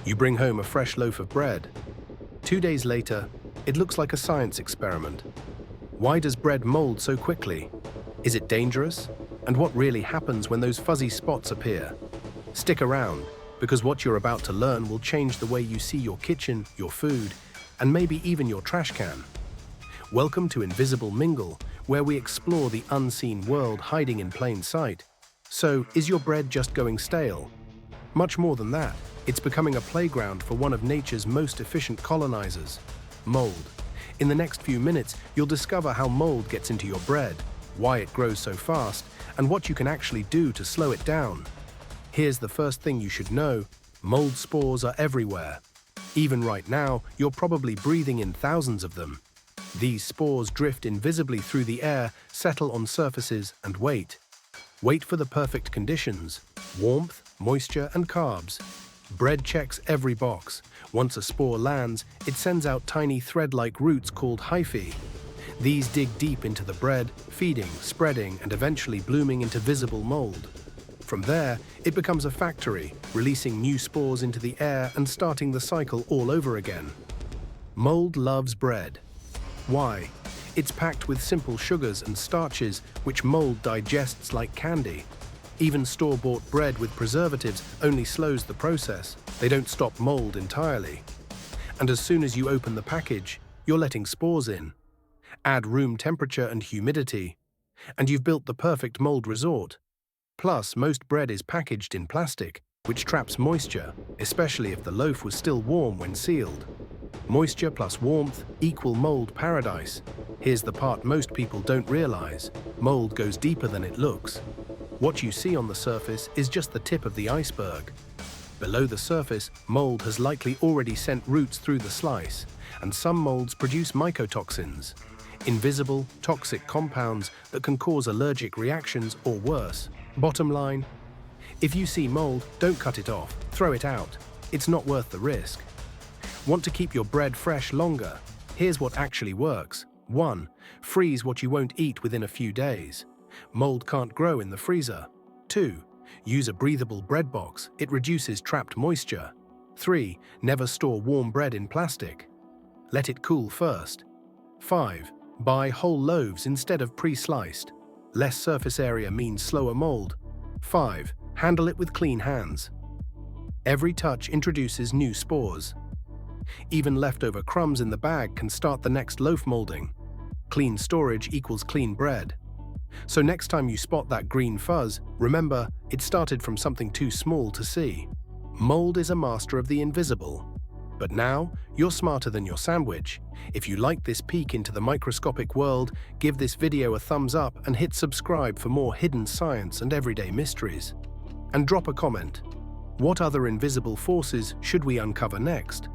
You bring home a fresh loaf of bread. 2 days later, it looks like a science experiment. Why does bread mold so quickly? Is it dangerous? And what really happens when those fuzzy spots appear? Stick around, because what you're about to learn will change the way you see your kitchen, your food, and maybe even your trash can. Welcome to Invisible Mingle, where we explore the unseen world hiding in plain sight. So, is your bread just going stale? Much more than that, it's becoming a playground for one of nature's most efficient colonizers, mold. In the next few minutes, you'll discover how mold gets into your bread, why it grows so fast, and what you can actually do to slow it down. Here's the first thing you should know: mold spores are everywhere. Even right now, you're probably breathing in thousands of them. These spores drift invisibly through the air, settle on surfaces, and wait. Wait for the perfect conditions: warmth, moisture, and carbs. Bread checks every box. Once a spore lands, it sends out tiny thread-like roots called hyphae. These dig deep into the bread, feeding, spreading, and eventually blooming into visible mold. From there, it becomes a factory, releasing new spores into the air and starting the cycle all over again. Mold loves bread. Why? It's packed with simple sugars and starches, which mold digests like candy. Even store-bought bread with preservatives only slows the process. They don't stop mold entirely. And as soon as you open the package, you're letting spores in. Add room temperature and humidity, and you've built the perfect mold resort. Plus, most bread is packaged in plastic, which traps moisture, especially if the loaf was still warm when sealed. Moisture plus warmth equal mold paradise. Here's the part most people don't realize: mold goes deeper than it looks. What you see on the surface is just the tip of the iceberg. Below the surface, mold has likely already sent roots through the slice, and some molds produce mycotoxins, invisible, toxic compounds that can cause allergic reactions or worse. Bottom line: if you see mold, don't cut it off, throw it out. It's not worth the risk. Want to keep your bread fresh longer? Here's what actually works. 1. Freeze what you won't eat within a few days. Mold can't grow in the freezer. 2. Use a breathable bread box. It reduces trapped moisture. 3. Never store warm bread in plastic. Let it cool first. 5. Buy whole loaves instead of pre-sliced. Less surface area means slower mold. 5. Handle it with clean hands. Every touch introduces new spores. Even leftover crumbs in the bag can start the next loaf molding. Clean storage equals clean bread. So next time you spot that green fuzz, remember, it started from something too small to see. Mold is a master of the invisible. But now, you're smarter than your sandwich. If you like this peek into the microscopic world, give this video a thumbs up and hit subscribe for more hidden science and everyday mysteries. And drop a comment. What other invisible forces should we uncover next?